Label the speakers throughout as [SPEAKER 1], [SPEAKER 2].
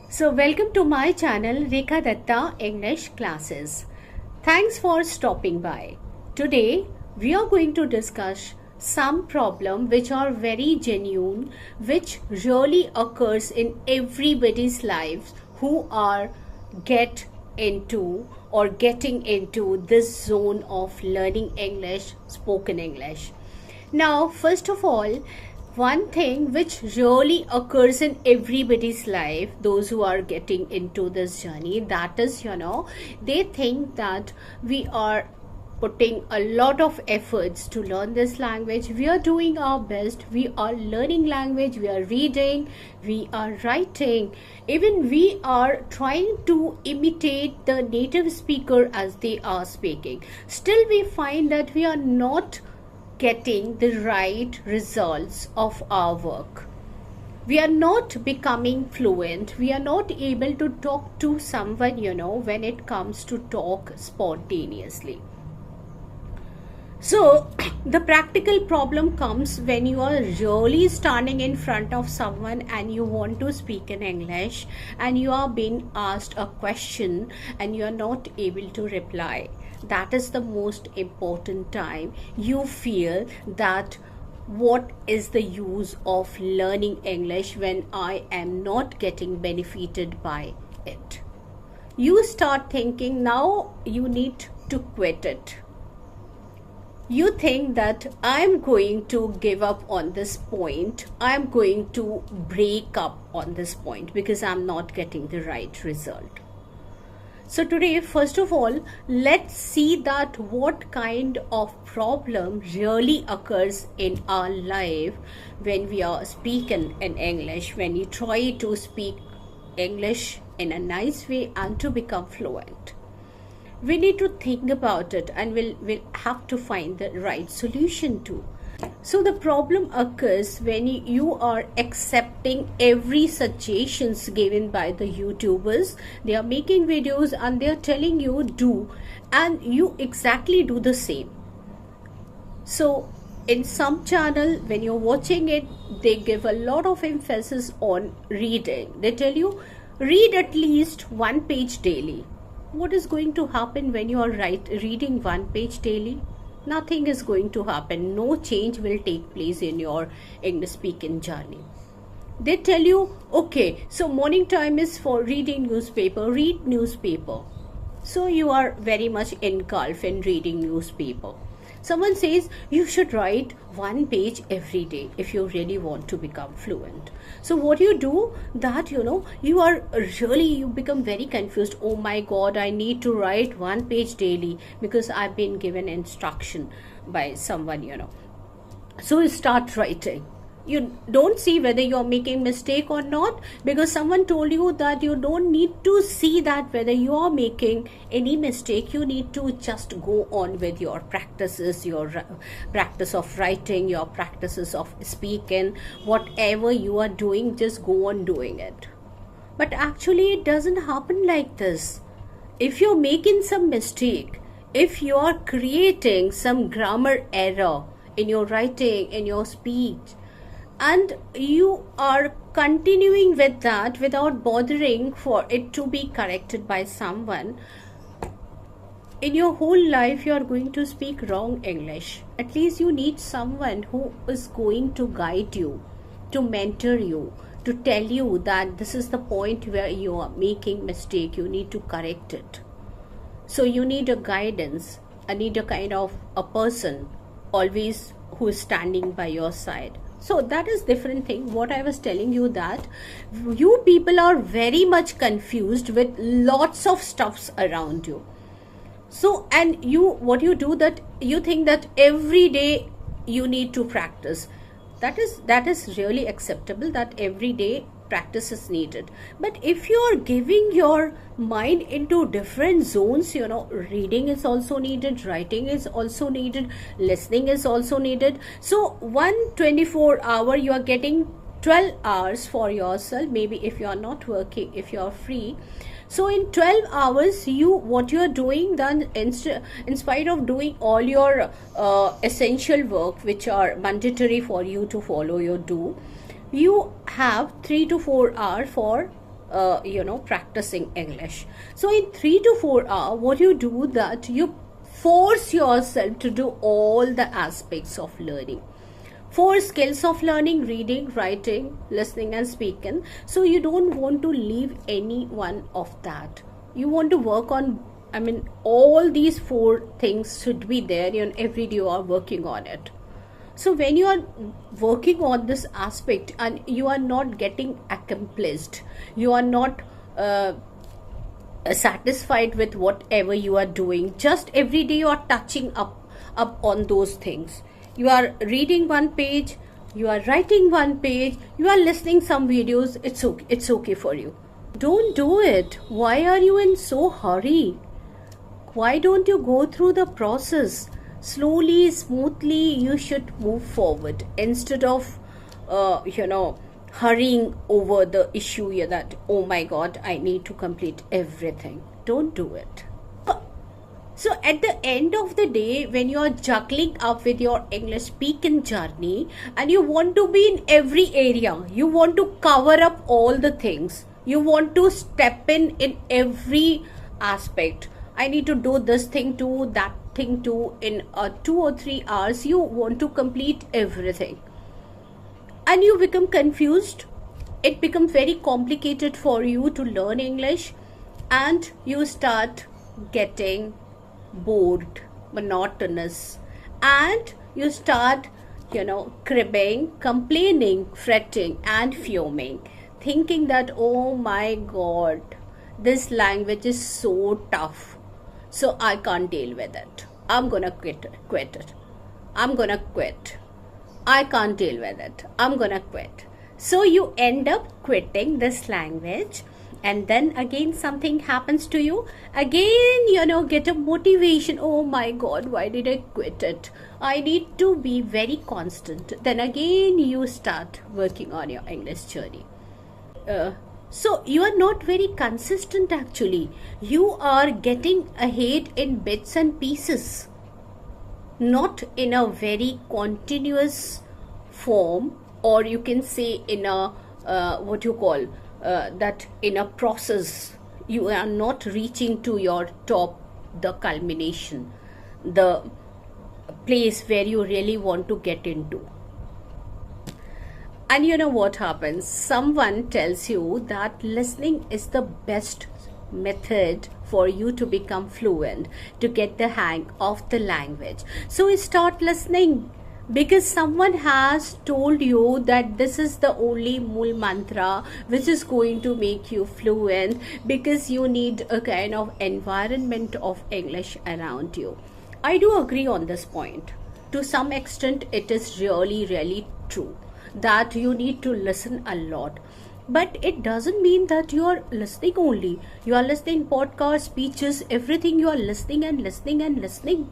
[SPEAKER 1] So welcome to my channel Rekha Datta English Classes. Thanks for stopping by. Today we are going to discuss some problem which are very genuine, which really occurs in everybody's lives who are getting into this zone of learning English, spoken English. Now, first of all, one thing which really occurs in everybody's life, those who are getting into this journey, that is, they think that we are putting a lot of efforts to learn this language. We are doing our best. We are learning language. We are reading. We are writing. Even we are trying to imitate the native speaker as they are speaking. Still, we find that we are not getting the right results of our work. We are not becoming fluent. We are not able to talk to someone, when it comes to talk spontaneously. So, the practical problem comes when you are really standing in front of someone and you want to speak in English and you are being asked a question and you are not able to reply. That is the most important time you feel that what is the use of learning English when I am not getting benefited by it. You start thinking now you need to quit it. You think that I'm going to give up on this point, I'm going to break up on this point because I'm not getting the right result. So today, first of all, let's see that what kind of problem really occurs in our life when we are speaking in English, when you try to speak English in a nice way and to become fluent. We need to think about it and we'll have to find the right solution too. So the problem occurs when you are accepting every suggestions given by the YouTubers. They are making videos and they are telling you do, and you exactly do the same. So in some channel, when you're watching it, they give a lot of emphasis on reading. They tell you read at least one page daily. What is going to happen when you are reading one page daily? Nothing is going to happen. No change will take place in your English speaking journey. They tell you, okay, so morning time is for reading newspaper, read newspaper. So you are very much engulfed in reading newspaper. Someone says you should write one page every day if you really want to become fluent. So what you do that, you become very confused. Oh my God, I need to write one page daily because I've been given instruction by someone. So you start writing. You don't see whether you're making mistake or not, because someone told you that you don't need to see that whether you are making any mistake. You need to just go on with your practices, your practice of writing, your practices of speaking. Whatever you are doing, just go on doing it. But actually it doesn't happen like this. If you're making some mistake, if you are creating some grammar error in your writing, in your speech, and you are continuing with that without bothering for it to be corrected by someone, in your whole life you are going to speak wrong English. At least you need someone who is going to guide you, to mentor you, to tell you that this is the point where you are making mistake, you need to correct it. So you need a guidance, I need a kind of a person always who is standing by your side. So that is different thing. What I was telling you, that you people are very much confused with lots of stuffs around you. So, and what you do, that you think that every day you need to practice. That is really acceptable, that every day practice is needed. But if you are giving your mind into different zones, reading is also needed, writing is also needed, listening is also needed. So 124-hour you are getting 12 hours for yourself. Maybe if you are not working, if you are free, so in 12 hours what you are doing, then in spite of doing all your essential work which are mandatory for you to follow, you have 3 to 4 hours for practicing English. So in 3 to 4 hours, what you do that you force yourself to do all the aspects of learning. 4 skills of learning: reading, writing, listening, and speaking. So you don't want to leave any one of that. You want to work on, all these 4 things should be there. Every day you are working on it. So when you are working on this aspect and you are not getting accomplished, you are not satisfied with whatever you are doing, just every day you are touching up on those things. You are reading one page, you are writing one page, you are listening some videos. It's okay for you. Don't do it. Why are you in so hurry? Why don't you go through the process? Slowly, smoothly, you should move forward instead of, hurrying over the issue here that, oh my God, I need to complete everything. Don't do it. So at the end of the day, when you are juggling up with your English speaking journey and you want to be in every area, you want to cover up all the things, you want to step in every aspect. I need to do this thing too, that thing too. In 2 or 3 hours, you want to complete everything. And you become confused. It becomes very complicated for you to learn English. And you start getting bored, monotonous. And you start, cribbing, complaining, fretting, and fuming. Thinking that, oh my God, this language is so tough. So I can't deal with it. I'm gonna quit it. I'm gonna quit. I can't deal with it. I'm gonna quit. So you end up quitting this language, and then again something happens to you. Again, get a motivation. Oh my God, why did I quit it? I need to be very constant. Then again you start working on your English journey. So you are not very consistent actually. You are getting ahead in bits and pieces, not in a very continuous form, or you can say in a that in a process. You are not reaching to your top, the culmination, the place where you really want to get into. And you know what happens? Someone tells you that listening is the best method for you to become fluent, to get the hang of the language. So start listening, because someone has told you that this is the only mool mantra which is going to make you fluent, because you need a kind of environment of English around you. I do agree on this point. To some extent, it is really, really true that you need to listen a lot. But it doesn't mean that you are listening only. You are listening podcasts, speeches, everything. You are listening and listening and listening.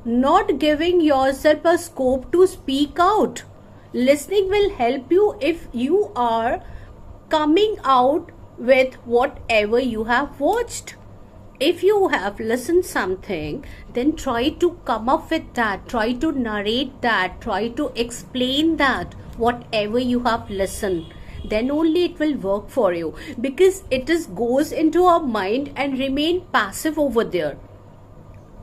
[SPEAKER 1] Not giving yourself a scope to speak out. Listening will help you if you are coming out with whatever you have watched. If you have listened something, then try to come up with that. Try to narrate that. Try to explain that, whatever you have listened. Then only it will work for you, because it goes into our mind and remain passive over there.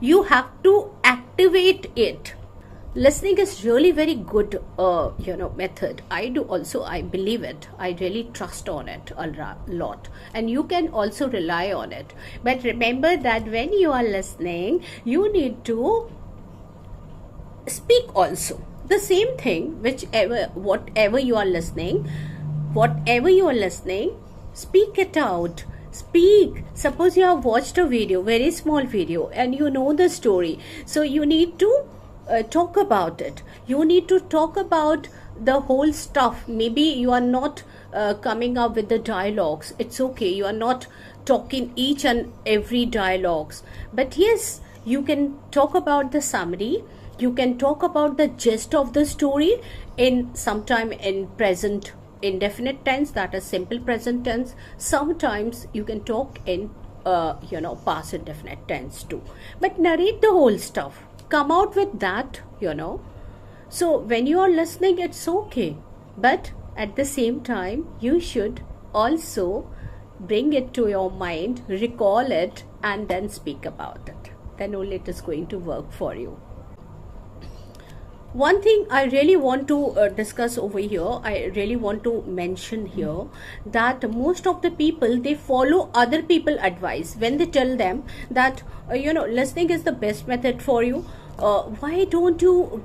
[SPEAKER 1] You have to activate it. Listening is really very good method. I believe it. I really trust on it a lot, and you can also rely on it. But remember that when you are listening, you need to speak also. The same thing, whatever you are listening, speak it out. Speak. Suppose you have watched a video, very small video, and you know the story. So you need to talk about it. You need to talk about the whole stuff. Maybe you are not coming up with the dialogues. It's okay. You are not talking each and every dialogues. But yes, you can talk about the summary. You can talk about the gist of the story in sometime in present indefinite tense, that is simple present tense. Sometimes you can talk in past indefinite tense too. But narrate the whole stuff. Come out with that, So when you are listening, it's okay. But at the same time, you should also bring it to your mind, recall it, and then speak about it. Then only it is going to work for you. One thing I really want to discuss over here, I really want to mention here, that most of the people, they follow other people advice when they tell them that listening is the best method for you. Why don't you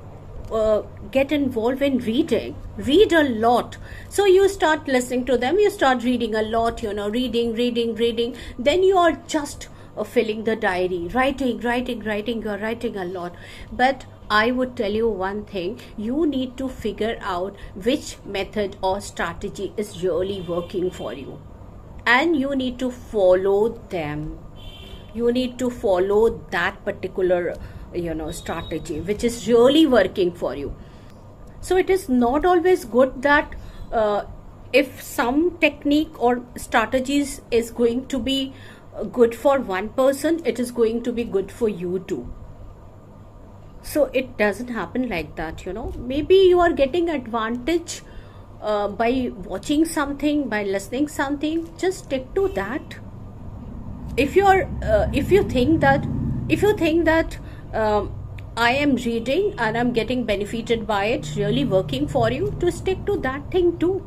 [SPEAKER 1] get involved in reading? Read a lot. So you start listening to them, you start reading a lot, reading, then you are just filling the diary, writing, you're writing a lot. But I would tell you one thing, you need to figure out which method or strategy is really working for you, and you need to follow them. You need to follow that particular strategy which is really working for you. So it is not always good that if some technique or strategies is going to be good for one person, it is going to be good for you too. So it doesn't happen like that. Maybe you are getting advantage by watching something, by listening something. Just stick to that. If you think that I am reading and I'm getting benefited by it, really working for you, to stick to that thing too.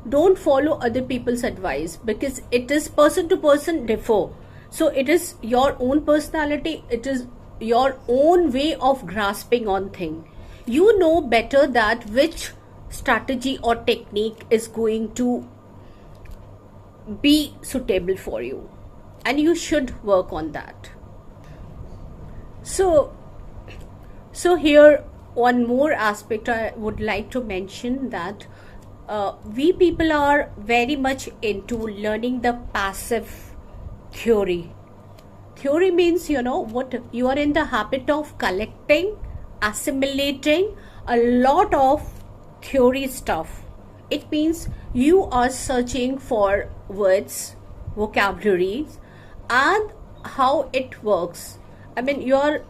[SPEAKER 1] Don't follow other people's advice, because it is person to person differ. So it is your own personality, it is your own way of grasping on thing. You know better that which strategy or technique is going to be suitable for you, and you should work on that. So here one more aspect I would like to mention, that we people are very much into learning the passive theory. Theory means, what you are in the habit of collecting, assimilating a lot of theory stuff. It means you are searching for words, vocabularies, and how it works. I mean, you are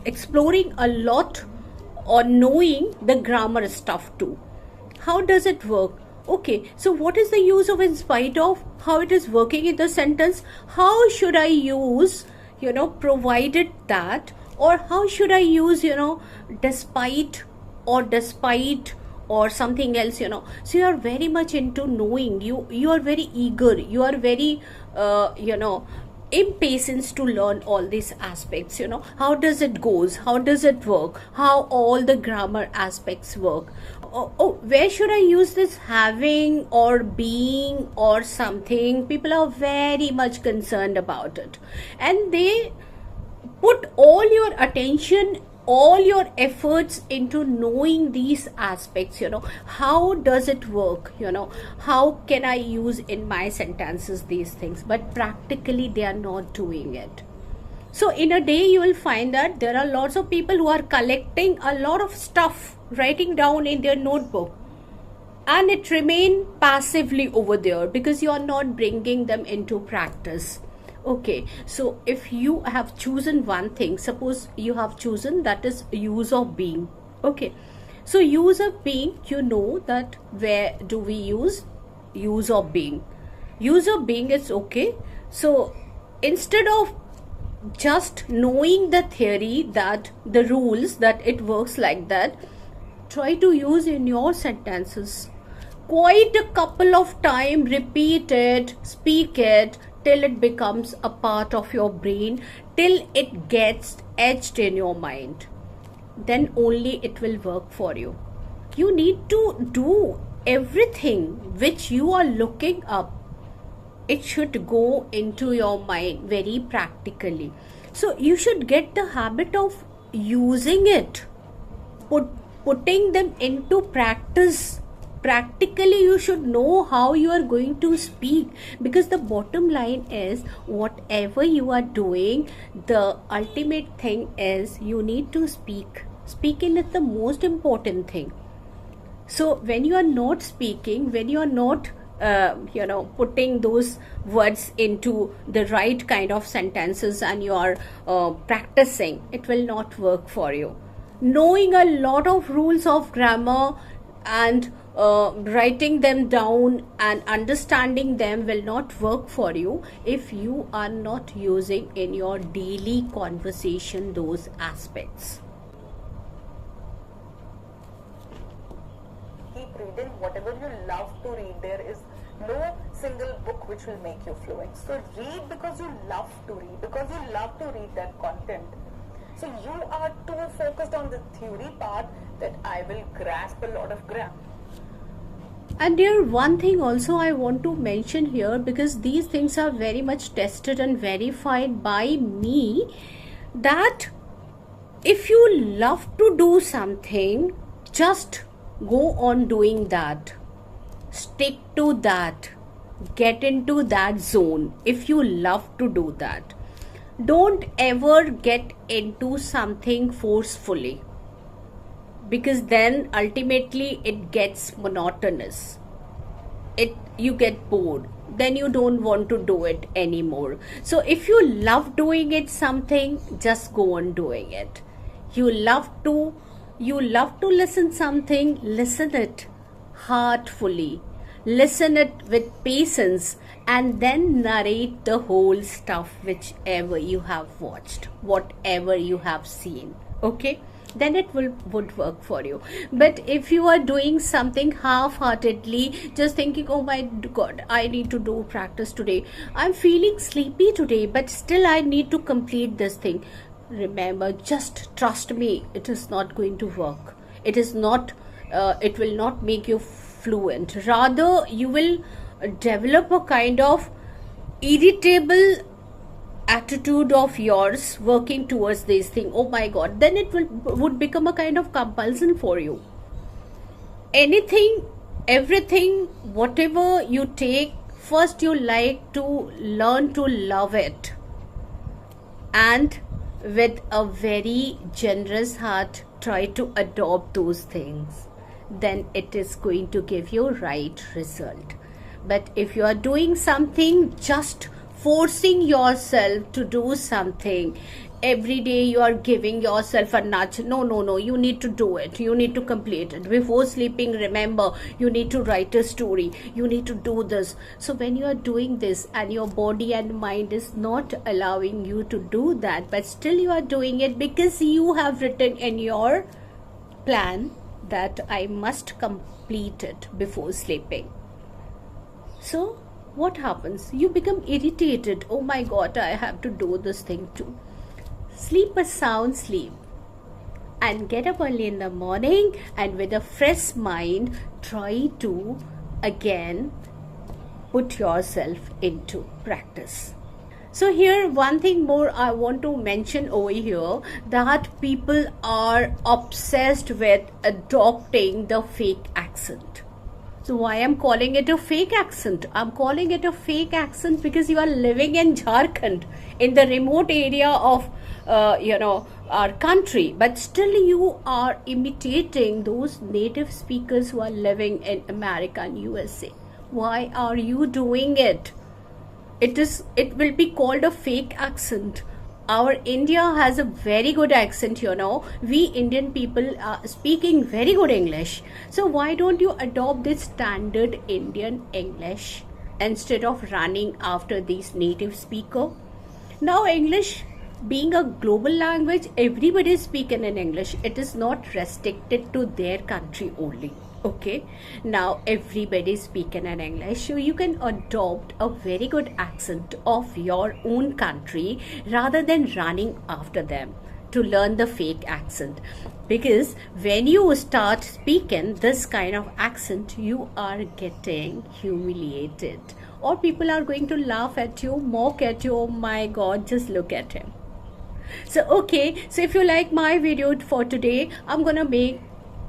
[SPEAKER 1] exploring a lot or knowing the grammar stuff too. How does it work? Okay, so what is the use of in spite of? How it is working in the sentence? How should I use, provided that? Or how should I use, despite or something else, So you are very much into knowing. You are very eager. You are very, impatience to learn all these aspects. How does it goes, how does it work, how all the grammar aspects work. Where should I use this having or being or something? People are very much concerned about it, and they put all your attention, all your efforts into knowing these aspects. How does it work? How can I use in my sentences these things? But practically they are not doing it. So in a day you will find that there are lots of people who are collecting a lot of stuff, writing down in their notebook, and it remain passively over there because you are not bringing them into practice. Okay, so if you have chosen one thing, suppose you have chosen that is use of being. Okay, so use of being, that where do we use of being? Use of being is okay. So instead of just knowing the theory, that the rules, that it works like that, try to use in your sentences quite a couple of time. Repeat it, speak it, till it becomes a part of your brain, till it gets etched in your mind. Then only it will work for you. You need to do everything which you are looking up. It should go into your mind very practically. So you should get the habit of using it, putting them into practice. Practically you should know how you are going to speak, because the bottom line is, whatever you are doing, the ultimate thing is you need to speak. Speaking is the most important thing. So when you are not speaking, when you are not putting those words into the right kind of sentences, and you are practicing, it will not work for you. Knowing a lot of rules of grammar and writing them down and understanding them will not work for you if you are not using in your daily conversation those aspects.
[SPEAKER 2] Keep reading whatever you love to read. There is no single book which will make you fluent. So read because you love to read, because you love to read that content. So you are too focused on the theory part that I will grasp a lot of grammar.
[SPEAKER 1] And dear, one thing also I want to mention here, because these things are very much tested and verified by me, that if you love to do something, just go on doing that. Stick to that. Get into that zone if you love to do that. Don't ever get into something forcefully, because then ultimately it gets monotonous. You get bored, then you don't want to do it anymore. So if you love doing it something, just go on doing it. You love to listen something, listen it heartfully, listen it with patience, and then narrate the whole stuff, whichever you have watched, whatever you have seen. Okay, then it would work for you. But if you are doing something half-heartedly, just thinking, oh my god, I need to do practice today, I'm feeling sleepy today, but still I need to complete this thing, remember, just trust me, it is not going to work. It will not make you fluent. Rather, you will develop a kind of irritable attitude of yours working towards this thing. Oh my god, then it would become a kind of compulsion for you. Anything, everything, whatever you take, first you like to learn to love it, and with a very generous heart try to adopt those things, then it is going to give you right result. But if you are doing something, just forcing yourself to do something, every day you are giving yourself a nudge, no, you need to do it, you need to complete it before sleeping, remember, you need to write a story, you need to do this. So when you are doing this and your body and mind is not allowing you to do that, but still you are doing it because you have written in your plan that I must complete it before sleeping. So what happens? You become irritated. Oh my god, I have to do this thing too. Sleep a sound sleep and get up early in the morning, and with a fresh mind try to again put yourself into practice. So here one thing more I want to mention over here, that people are obsessed with adopting the fake accent. So why I'm calling it a fake accent? I'm calling it a fake accent because you are living in Jharkhand, in the remote area of our country, but still you are imitating those native speakers who are living in America and USA. Why are you doing it? It will be called a fake accent. Our India has a very good accent, we Indian people are speaking very good English. So why don't you adopt this standard Indian English instead of running after these native speaker? Now English being a global language, everybody is speaking in English. It is not restricted to their country only. Okay, now everybody is speaking in English, so you can adopt a very good accent of your own country rather than running after them to learn the fake accent. Because when you start speaking this kind of accent, you are getting humiliated, or people are going to laugh at you, mock at you. Oh my god, just look at him. So okay, so if you like my video for today, I'm gonna make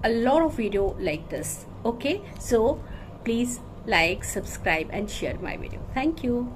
[SPEAKER 1] a lot of video like this. Okay, so please like, subscribe and share my video. Thank you.